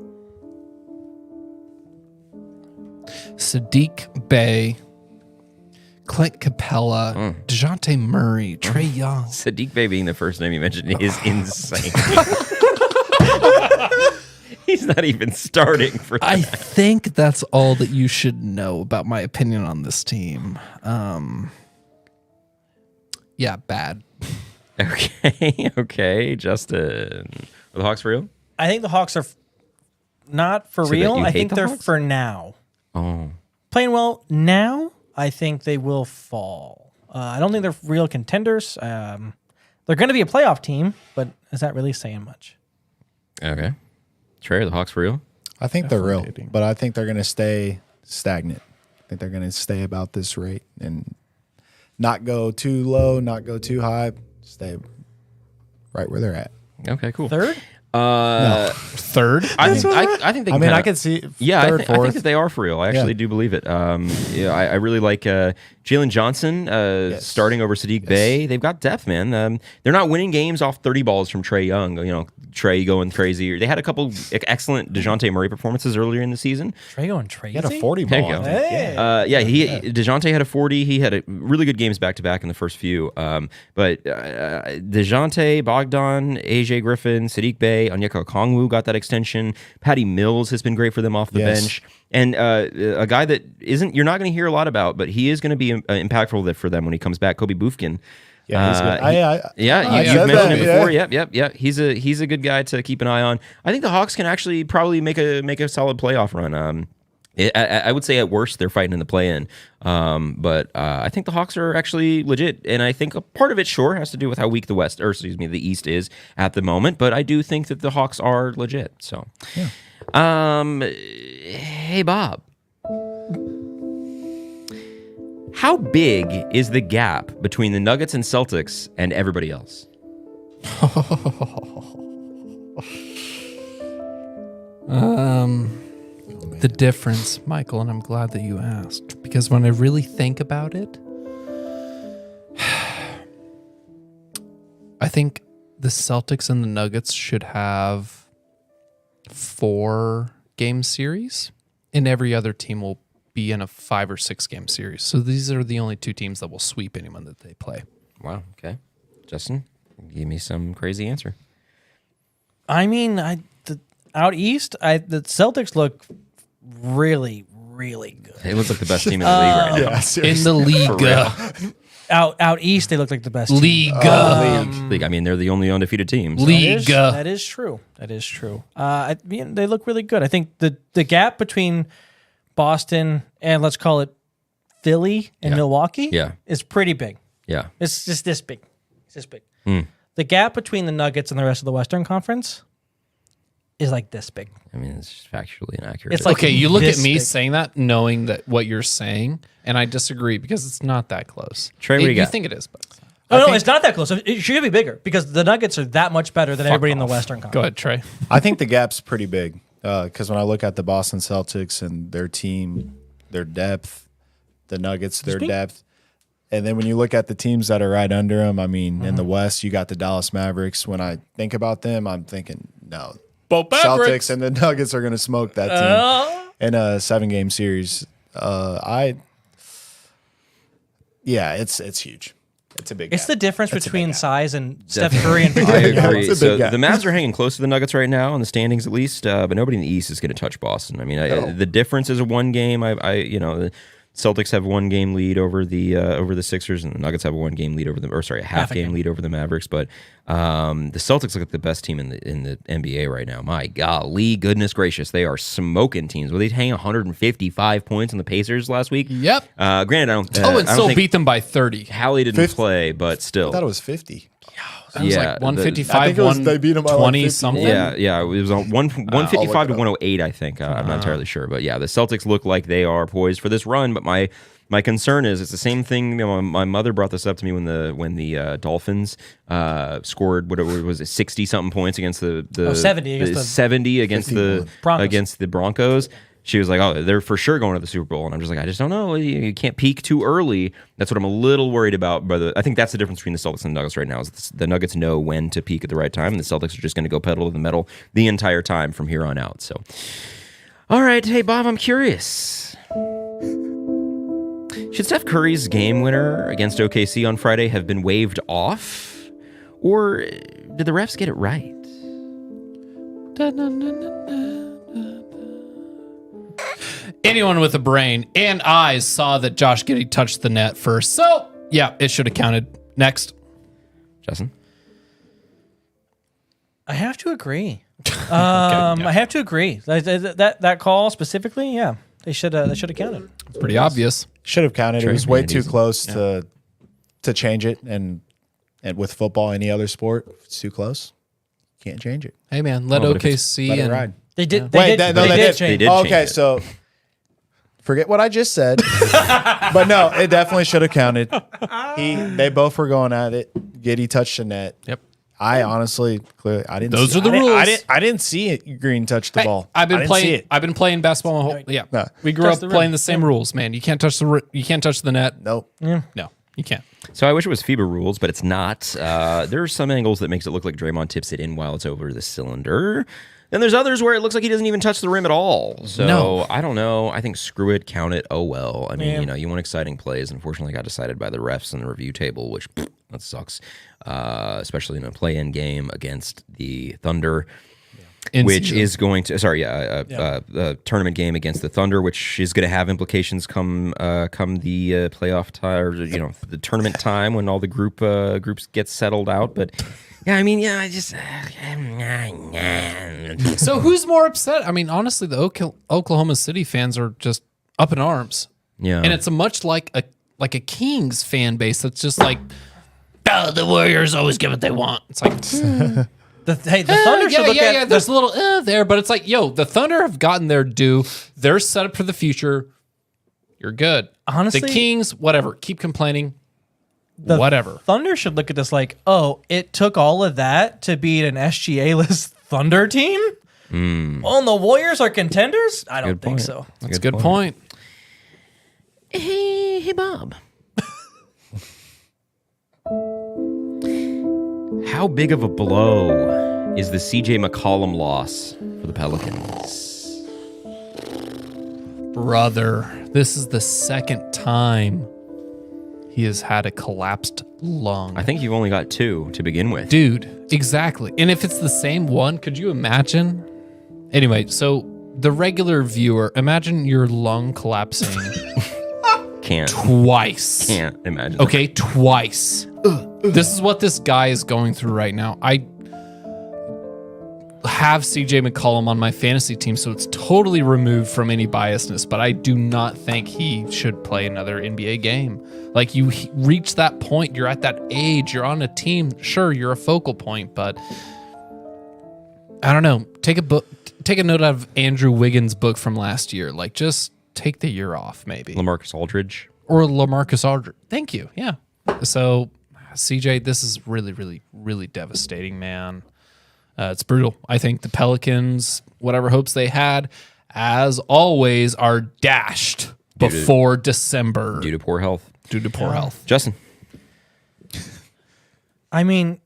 Sadiq Bey, Clint Capella, DeJounte Murray, Trae Young. Sadiq Bey being the first name you mentioned is insane. He's He's not even starting for I tonight. think that's all that you should know about my opinion on this team. Yeah, bad. Okay, Justin. Are the Hawks for real? I think the Hawks are not for So that real. you I hate think the they're Hawks? for now. Oh. Playing well now, I think they will fall. I don't think they're real contenders. They're going to be a playoff team, but is that really saying much? Okay. Trey, are the Hawks for real? I think they're real, but I think they're going to stay stagnant. I think they're going to stay about this rate and not go too low, not go too high. Stay right where they're at. Okay, cool. Third? Third? I think they I can mean, kinda, I could see Yeah, third, I think fourth. that they are for real. I actually do believe it. I really like Jalen Johnson starting over Sadiq Bey. They've got depth, man. They're not winning games off 30 balls from Trae Young. You know, Trae going crazy. They had a couple excellent DeJounte Murray performances earlier in the season. Trey going crazy? He had a 40 There you ball. go. I think. Hey. DeJounte had a 40. He had a really good games back to back in the first few. But DeJounte, Bogdan, AJ Griffin, Sadiq Bey, Onyeka Okongwu got that extension. Patty Mills has been great for them off the Yes. bench. And a guy that you're not going to hear a lot about, but he is going to be impactful for them when he comes back, Kobe Bufkin. Yeah, he's good. You've said mentioned that, him before. Yep. He's a good guy to keep an eye on. I think the Hawks can actually probably make a solid playoff run. I would say at worst they're fighting in the play-in, but I think the Hawks are actually legit, and I think a part of it sure has to do with how weak the East is at the moment. But I do think that the Hawks are legit. So, hey Bob, how big is the gap between the Nuggets and Celtics and everybody else? The difference, Michael, and I'm glad that you asked, because when I really think about it, I think the Celtics and the Nuggets should have 4-game series, and every other team will be in a 5 or 6 game series. So these are the only 2 teams that will sweep anyone that they play. Wow. Okay, Justin, give me some crazy answer. I mean, out east, the Celtics look really, really good. They look like the best team in the league right now. Yeah, In seriously. the Liga. Out east, they look like the best team. Liga. League. I mean, they're the only undefeated team. so- Liga. That is true. That is true. They look really good. I think the gap between Boston and let's call it Philly and Milwaukee is pretty big. Yeah. It's just this big. It's this big. The gap between the Nuggets and the rest of the Western Conference is like this big. I mean, it's just factually inaccurate. It's like Okay, you look at this me big. saying that, knowing that what you're saying, and I disagree because it's not that close. Trey, what do you got? think it is, but No, it's not that close. It should be bigger because the Nuggets are that much better than everybody in the Western Conference. go ahead, Trey. I think the gap's pretty big because when I look at the Boston Celtics and their team, their depth, the Nuggets, their depth, and then when you look at the teams that are right under them, I mean, in the West, you got the Dallas Mavericks. When I think about them, I'm thinking, no, Celtics and the Nuggets are going to smoke that team in a 7-game series. It's huge. It's a big It's gap. the difference It's a big between gap. size and Steph Curry and I agree. It's a So big gap. the Mavs are hanging close to the Nuggets right now in the standings, at least. But nobody in the East is going to touch Boston. I mean, the difference is a 1 game. The Celtics have 1 game lead over the Sixers, and the Nuggets have a 1 game lead over them. Or sorry, a half game lead over the Mavericks. But the Celtics look like the best team in the NBA right now. My golly, goodness gracious, they are smoking teams. Well, they hang 155 points on the Pacers last week. Yep. Granted, I don't. and I don't still think beat them by 30. Hallie didn't 50. play, but still. I thought it was 50. It was like I 155, think it was- they beat 'em by like 120 50. something. Yeah, it was on 155 to up. 108, I think. I'm not entirely sure, but yeah, the Celtics look like they are poised for this run. But my concern is it's the same thing. You know, my mother brought this up to me when the Dolphins scored what was it 60 something points against the 70 against the 70 against the Broncos. against the Broncos. She was like, "Oh, they're for sure going to the Super Bowl," and I'm just like, "I just don't know. You can't peak too early." That's what I'm a little worried about. But I think that's the difference between the Celtics and the Nuggets right now. Is the Nuggets know when to peak at the right time, and the Celtics are just going to go pedal to the metal the entire time from here on out. So, all right, hey Bob, I'm curious. Should Steph Curry's game winner against OKC on Friday have been waved off, or did the refs get it right? Anyone with a brain and eyes saw that Josh Giddey touched the net first. So, yeah, it should have counted. Next. Justin? I have to agree. I have to agree. That call specifically, yeah, they should have counted. Pretty obvious. Should have counted. Trey It was way made it too easy. close to change it, and with football, any other sport, if it's too close, can't change it. Hey, man, let Oh, but if it's- OKC Let it and ride. They did. Wait, They they did did. change. They did Okay, change it. so forget what I just said. But no, it definitely should have counted. They both were going at it. Giddey touched the net. Yep. I honestly, clearly, I didn't. Those see, are the I didn't- rules. I didn't see it. Green touch the ball. I've I been didn't playing. see it. I've been playing basketball. My whole, yeah, No. we grew Touch up the playing rim. the same rules, man. You can't touch you can't touch the net. Nope. No, you can't. So I wish it was FIBA rules, but it's not. There are some angles that makes it look like Draymond tips it in while it's over the cylinder. Then there's others where it looks like he doesn't even touch the rim at all. So No. I don't know. I think screw it, count it. Oh well. I mean, Yeah. you want exciting plays. Unfortunately, got decided by the refs and the review table, which that sucks. Especially in a play-in game against the Thunder. In Which season. is going to a tournament game against the Thunder, which is going to have implications come the playoff time, or the tournament time when all the groups get settled out. But yeah, I mean, yeah, I just So who's more upset? I mean, honestly, the Oklahoma City fans are just up in arms, yeah, and it's a much like a Kings fan base that's just like, oh, the Warriors always get what they want. It's like, The Thunder should look at. There's a little there, but it's like, yo, the Thunder have gotten their due. They're set up for the future. You're good. Honestly- the Kings, whatever, keep complaining. Whatever. Thunder should look at this like, oh, it took all of that to beat an SGA-less Thunder team. Oh, and the Warriors are contenders. I don't Good think point. so. That's a good point. Hey, Bob. How big of a blow is the CJ McCollum loss for the Pelicans? Brother, this is the second time he has had a collapsed lung. I think you've only got 2 to begin with. Dude, exactly. And if it's the same one, could you imagine? Anyway, so the regular viewer, imagine your lung collapsing Can't twice. Can't imagine. Okay, twice. This is what this guy is going through right now. I have CJ McCollum on my fantasy team, so it's totally removed from any biasness, but I do not think he should play another NBA game. Like, you reach that point, you're at that age, you're on a team, sure, you're a focal point, but I don't know. Take a note out of Andrew Wiggins' book from last year. Like, just take the year off, maybe. LaMarcus Aldridge. Or LaMarcus Aldridge. Thank you. Yeah. So, CJ, this is really, really, really devastating, man. It's brutal. I think the Pelicans, whatever hopes they had, as always, are dashed before December Due to poor health. due to poor health. Justin. I mean,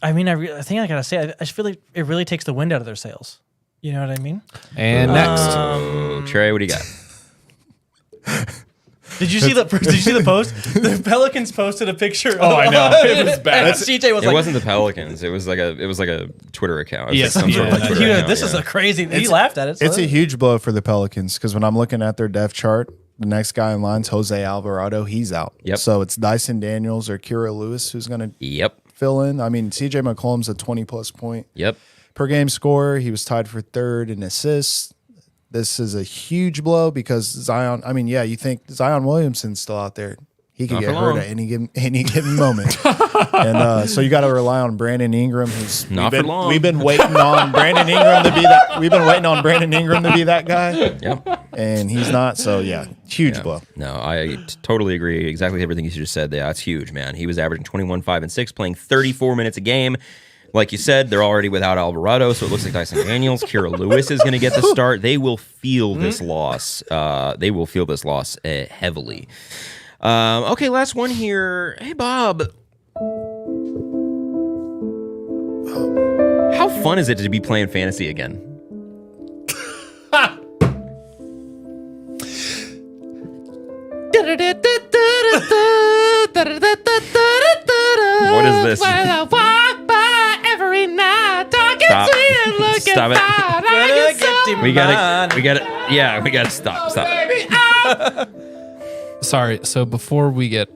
I think I gotta say, I just feel like it really takes the wind out of their sails. You know what I mean? And next. Trey, what do you got? Did you see the post? The Pelicans posted a picture. Oh, I know. It was bad. And CJ was It like, wasn't the Pelicans. It was like a Twitter account. It was Yes, like some sort of yeah. like Twitter "Dude, account, this is yeah. a crazy. He laughed at it. So It's a huge blow for the Pelicans because when I'm looking at their depth chart, the next guy in line's Jose Alvarado. He's out. Yep. So it's Dyson Daniels or Kira Lewis who's going to Yep. fill in. I mean, CJ McCollum's a 20-plus point Yep. per game scorer. He was tied for third in assists. This is a huge blow because Zion. I mean, yeah, you think Zion Williamson's still out there. He could Not get for hurt long. at any given moment. And so you got to rely on Brandon Ingram, who's Not for long. We've been waiting on Brandon Ingram to be that. We've been waiting on Brandon Ingram to be that guy, Yep. and he's not. So yeah, huge blow. No, I totally agree. Exactly everything you just said. Yeah, it's huge, man. He was averaging 21, 5, and 6, playing 34 minutes a game. Like you said, they're already without Alvarado, so it looks like Dyson Daniels. Kira Lewis is going to get the start. They will feel this loss. They will feel this loss heavily. Okay, last one here. Hey, Bob. How fun is it to be playing fantasy again? What is this? Stop. Stop it. We gotta stop. Sorry. So before we get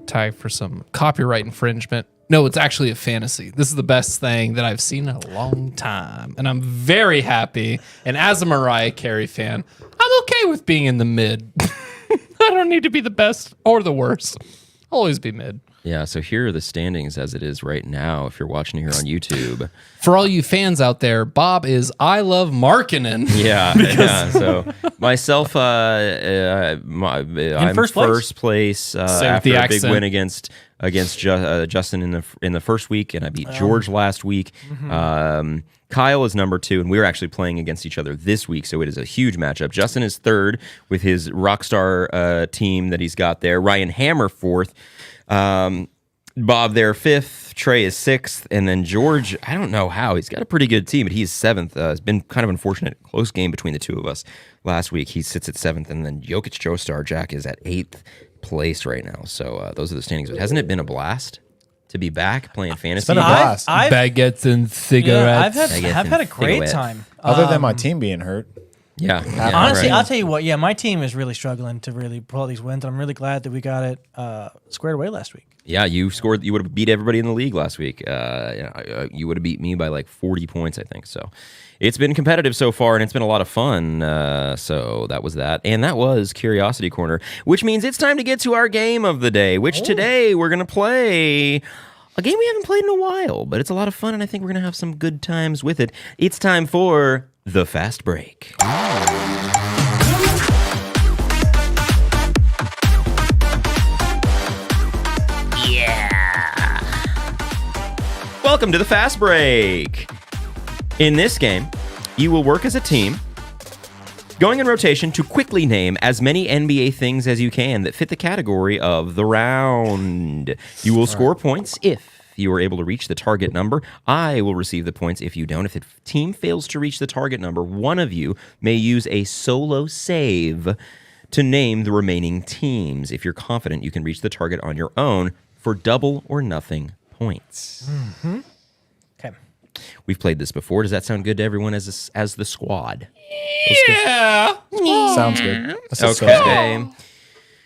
tagged for some copyright infringement, no, it's actually a fantasy. This is the best thing that I've seen in a long time, and I'm very happy. And as a Mariah Carey fan, I'm okay with being in the mid. I don't need to be the best or the worst. I'll always be mid. Yeah, so here are the standings as it is right now. If you're watching here on YouTube, For all you fans out there, Bob is I love Markkinen. yeah. So myself, I'm first place with after the a big accent. win against Justin in the first week, and I beat George last week. Kyle is number 2, and we're actually playing against each other this week, so it is a huge matchup. Justin is 3rd with his Rockstar team that he's got there. Ryan Hammer 4th. Bob there 5th. Trey is 6th, and then George, I don't know how. He's got a pretty good team, but he's 7th. It's been kind of unfortunate. Close game between the two of us last week. He sits at 7th, and then Jokic Joestar Jack is at 8th place right now. So those are the standings. But hasn't it been a blast to be back playing fantasy? been a blast. Baguettes and Yeah, cigarettes. I've had a great time. Other than my team being hurt. Yeah. Honestly, right. I'll tell you what. Yeah, my team is really struggling to really pull out these wins. I'm really glad that we got it squared away last week. Yeah, you scored. You would have beat everybody in the league last week. You would have beat me by like 40 points, I think. So it's been competitive so far, and it's been a lot of fun. So that was that. And that was Curiosity Corner, which means it's time to get to our game of the day, which today we're going to play a game we haven't played in a while, but it's a lot of fun, and I think we're going to have some good times with it. It's time for the Fast Break. Welcome to the Fast Break. In this game, you will work as a team, going in rotation to quickly name as many NBA things as you can that fit the category of the round. You will score points if you are able to reach the target number. I will receive the points if you don't. If the team fails to reach the target number, one of you may use a solo save to name the remaining teams. If you're confident you can reach the target on your own for double or nothing points. Okay. We've played this before. Does that sound good to everyone as the squad? Yeah. Sounds good. That's a sound.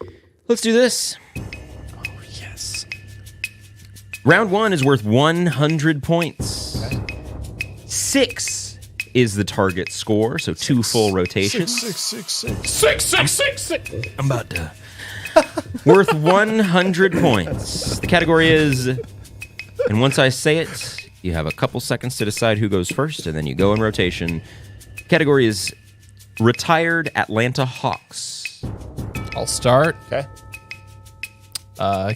Okay. Let's do this. Yes. Round 1 is worth 100 points. 6 is the target score, so 2 full rotations. 6. I'm about to. Worth 100 points. The category is, and once I say it, you have a couple seconds to decide who goes first, and then you go in rotation. Category is retired Atlanta Hawks. I'll start. Okay.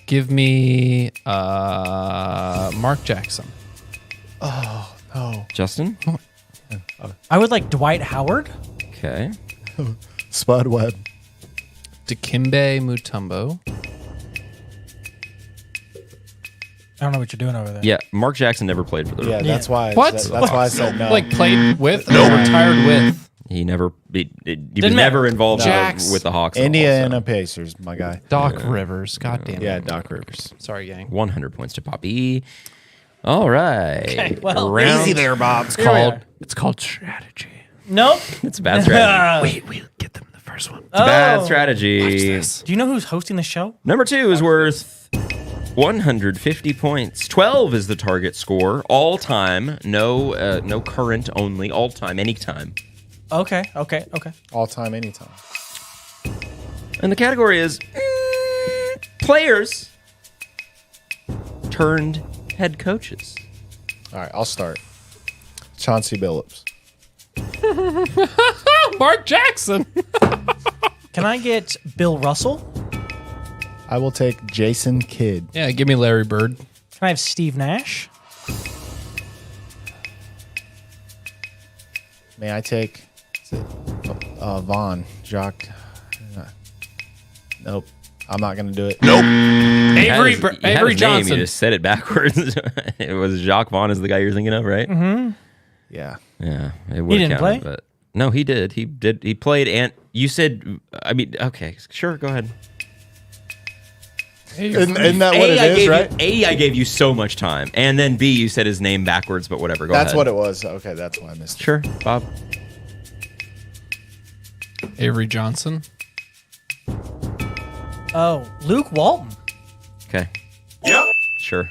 Give me Mark Jackson. Oh, Justin? I would like Dwight Howard. Okay. Spud Webb. Dikembe Mutombo. I don't know what you're doing over there. Yeah, Mark Jackson never played for the Yeah, Rockets. that's why. What? That's why I said no. Like played with or retired with? He never, he was Didn't never matter. involved Jax. with the Hawks. at all, Indiana so. Pacers, my guy. Doc Rivers. God damn it. Yeah, Doc Rivers. Sorry, gang. 100 points to Poppy. All right. Okay, well, Round- there, Bob. It's called strategy. Nope. It's a bad strategy. We'll get them the first one. It's a bad Oh. strategy. Do you know who's hosting the show? Number 2 is worth 150 points. 12 is the target score. All time. No current only. All time. Anytime. Okay. All time, anytime. And the category is players turned head coaches. All right, I'll start. Chauncey Billups. Mark Jackson. Can I get Bill Russell? I will take Jason Kidd. Yeah, give me Larry Bird. Can I have Steve Nash? May I take Vaughn? Jacques? Nope. I'm not going to do it. Avery You had his name, Johnson. You just said it backwards. It was Jacques Vaughn is the guy you're thinking of, right? Mm-hmm. Yeah. Yeah. It He didn't play? But no, he did. He played, and you said, I mean, okay, sure, go ahead. Isn't that what it is, right? I gave you so much time. And then B, you said his name backwards, but whatever. Go That's ahead. what it was. Okay, that's why I missed it. Sure, Bob. Avery Johnson. Oh, Luke Walton. Okay. Yep. Sure.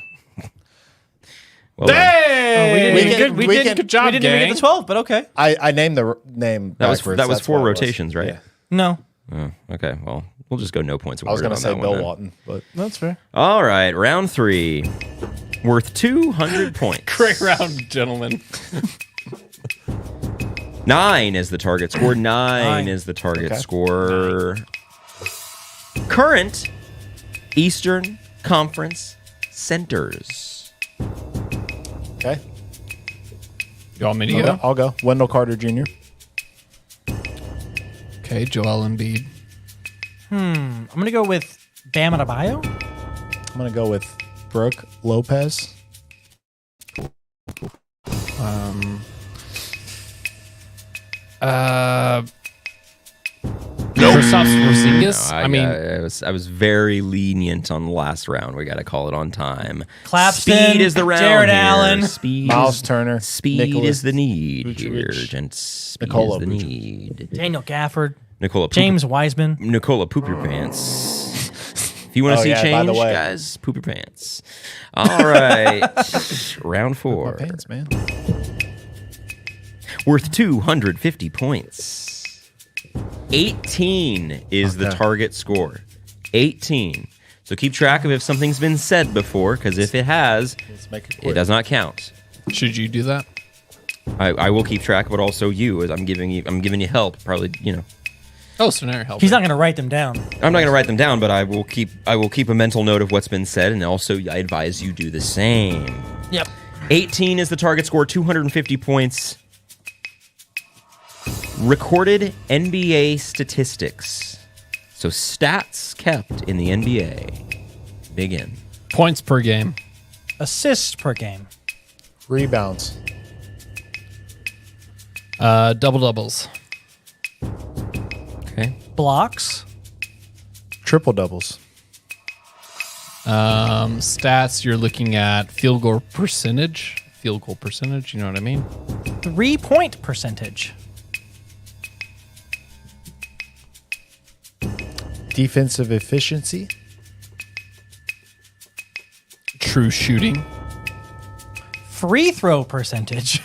Well done. Hey! We can- didn't we get- can- Good job, we didn't even gang. get the 12, but okay. I named the name. That was backwards, that was that's 4 why it was. rotations, right? Yeah. No, Oh, okay. Well, we'll just go no points. I was going gonna to say Bill Walton, but that's fair. All right, round 3, worth 200 points. Great round, gentlemen. 9 is the target score. 9 Nine. is the target Okay. score. Current Eastern Conference centers. okay. You want me to go? I'll go. Wendell Carter Jr. Okay, Joel Embiid. I'm gonna go with Bam Adebayo. I'm gonna go with Brooke Lopez. Kristaps Porzingis. No, I mean, I was very lenient on the last round. We got to call it on time. Clapton, Speed is the round. Jared here. Allen. Speed. Miles is, Turner. Speed Nicholas is the need Vucevic, here, gents. Speed Nikola is the Vucevic. need. Daniel Gafford. Nicola Poop- James Wiseman. Nicola Poop Your Pants. If you want to Oh, see yeah, by change, the way. guys, poop your pants. All right. Round 4. My pants, man. Worth 250 points. 18 is the Okay. target score. 18. So keep track of if something's been said before, because if it has, Let's make it it quick. does not count. should you do that? I will keep track, but also you, as I'm giving you help. Probably, Oh, scenario help. He's not gonna write them down. I'm not going to write them down, but I will keep a mental note of what's been said, and also I advise you do the same. Yep. 18 is the target score, 250 points. Recorded NBA statistics. So stats kept in the NBA. Big N. Points per game. Assists per game. Rebounds. Double doubles. Okay. Blocks. Triple doubles. Stats, you're looking at field goal percentage. You know what I mean? 3-point percentage. Defensive efficiency. True shooting. Free throw percentage.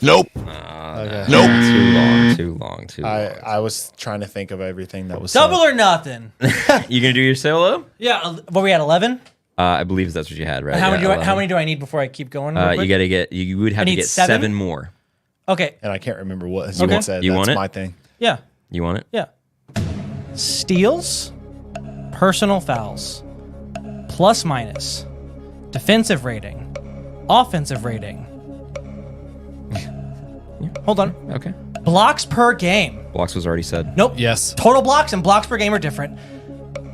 Nope. Okay. Nope. Too long. I was trying to think of everything that was Double said. or nothing. You gonna do your solo? Yeah. What we at 11? I believe that's what you had, right? How many? Yeah, How many do I need before I keep going? real You quick? gotta get. You would have to need get 7? 7 more. Okay. And I can't remember what Okay. you said. You That's want it? my thing. Yeah. You want it? Yeah. Steals, personal fouls, plus minus, defensive rating, offensive rating. Hold on. Okay. Blocks per game. Blocks was already said. Nope. Yes. Total blocks and blocks per game are different.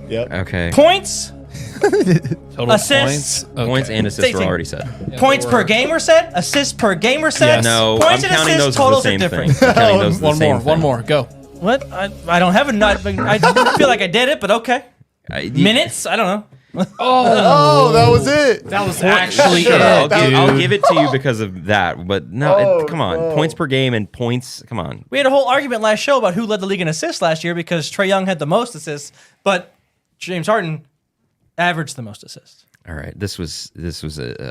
Yep. Okay. Points. Total Assists. points. Okay. Points and assists Same were thing. already said. Points per game are set. Assists per game are set. Yes. No, Points I'm and counting assists those as the totals same are thing. different. I'm counting those as the One same more. One thing. more. Go. What? I don't have a nut. I feel like I did it, but okay. Minutes? I don't know. Oh, that was it. That was actually Sure, it, dude. I'll give it to you because of that. But no, come on. Points per game and points. Come on. We had a whole argument last show about who led the league in assists last year because Trae Young had the most assists, but James Harden averaged the most assists. All right. This was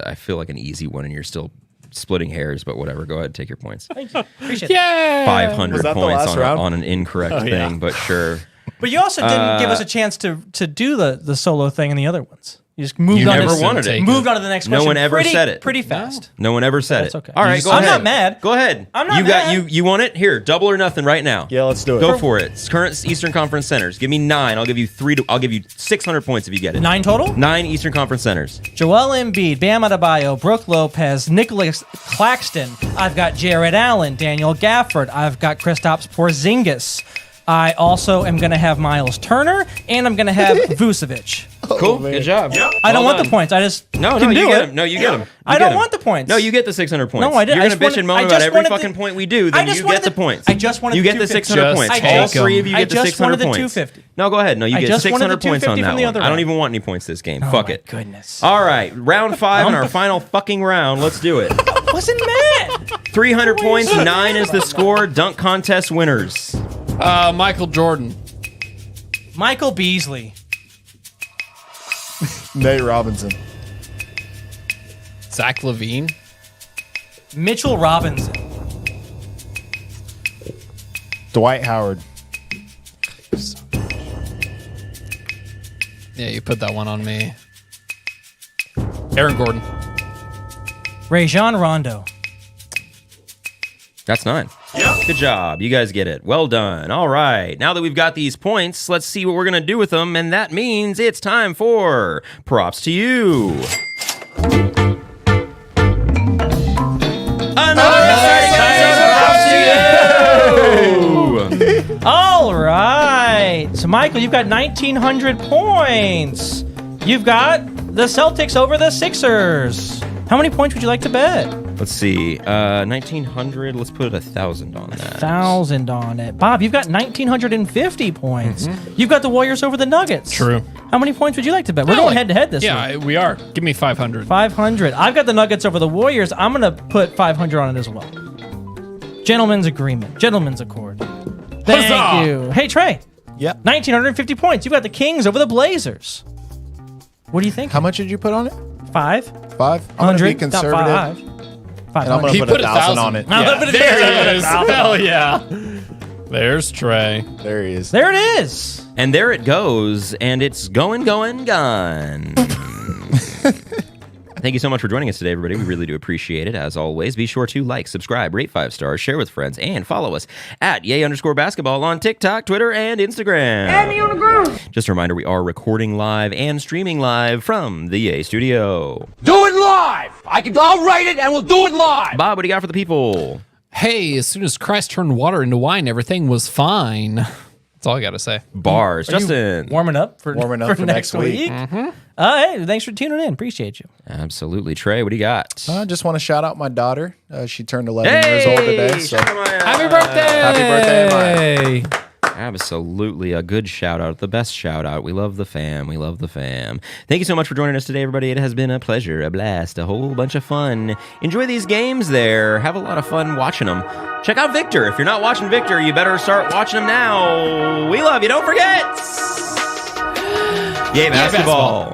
I feel like an easy one, and you're still splitting hairs. But whatever. Go ahead, take your points. Thank you. Appreciate it. Yeah. 500 Was that the points last round? on an incorrect thing, but sure. But you also didn't give us a chance to do the solo thing in the other ones. You just moved You on. never to, wanted it. Moved on to the next No question. one ever pretty, said it. Pretty fast. No one ever said That's it. okay. All right, go I'm ahead. not mad. Go ahead. I'm not you mad. got you want it? Here, double or nothing right now. Yeah, let's do it. Go for it. It's current Eastern Conference centers. Give me 9. I'll give you I'll give you 600 points if you get it. 9 total? 9 Eastern Conference centers. Joel Embiid, Bam Adebayo, Brooke Lopez, Nicholas Claxton. I've got Jared Allen, Daniel Gafford. I've got Kristaps Porzingis. I also am going to have Miles Turner, and I'm going to have Vucevic. Cool. man. Good job. I don't Well want the done. points. I just No, can you do get it. them. No, you get them. I don't want the points. No, you get the 600 points. No, I didn't. You're I going just to bitch and moan I about just every wanted fucking the- point we do, I then just you wanted get the the- points. I just wanted You the get the 250. 600 Just points. take All 'em. three of you I get the just 600 wanted the points. 250. No, go ahead. No, you I get just wanted the 600 points on 250 that from the one. other I don't round. even want any points this game. Oh Fuck my it. goodness. All right, round 5 and our final fucking round. Let's do it. Wasn't mad. 300 points, 9 is the score. Dunk contest winners. Michael Jordan. Michael Beasley. Nate Robinson. Zach LaVine. Mitchell Robinson. Dwight Howard. Yeah, you put that one on me. Aaron Gordon. Rajon Rondo. That's 9. Good job. You guys get it. Well done. All right. Now that we've got these points, let's see what we're going to do with them. And that means it's time for props to you. Another episode of props to you. All right. So, Michael, you've got 1,900 points. You've got the Celtics over the Sixers. How many points would you like to bet? Let's see. 1,900. Let's put 1,000 on that. 1,000 on it. Bob, you've got 1,950 points. You've got the Warriors over the Nuggets. True. How many points would you like to bet? We're going head to head this week. Yeah, we are. Give me 500. 500. I've got the Nuggets over the Warriors. I'm going to put 500 on it as well. Gentlemen's agreement. Gentlemen's accord. Thank Huzzah! you. Hey, Trey. Yep. 1,950 points. You've got the Kings over the Blazers. What do you think? How much did you put on it? 500. 5? I'm going to be conservative. Not 5. And I'm going He to put put 1,000 on it. I'm gonna put it There there. he is. Hell yeah. There's Trey. There he is. There it is. And there it goes. And it's going, gone. Thank you so much for joining us today, everybody. We really do appreciate it. As always, be sure to like, subscribe, rate 5 stars, share with friends, and follow us at @Yay_basketball on TikTok, Twitter, and Instagram. Add me on the ground. Just a reminder, we are recording live and streaming live from the Yay Studio. Do it live. I'll write it and we'll do it live. Bob, what do you got for the people? Hey, as soon as Christ turned water into wine, everything was fine. That's all I got to say. Bars. Justin. Warming up for next week. Hey, thanks for tuning in. Appreciate you. Absolutely. Trey, what do you got? I just want to shout out my daughter. She turned 11 years old today. So Happy birthday! Happy birthday, Maya. Absolutely. A good shout out. The best shout out. We love the fam. We love the fam. Thank you so much for joining us today, everybody. It has been a pleasure, a blast, a whole bunch of fun. Enjoy these games there. Have a lot of fun watching them. Check out Victor. If you're not watching Victor, you better start watching him now. We love you. Don't forget. Yay, basketball.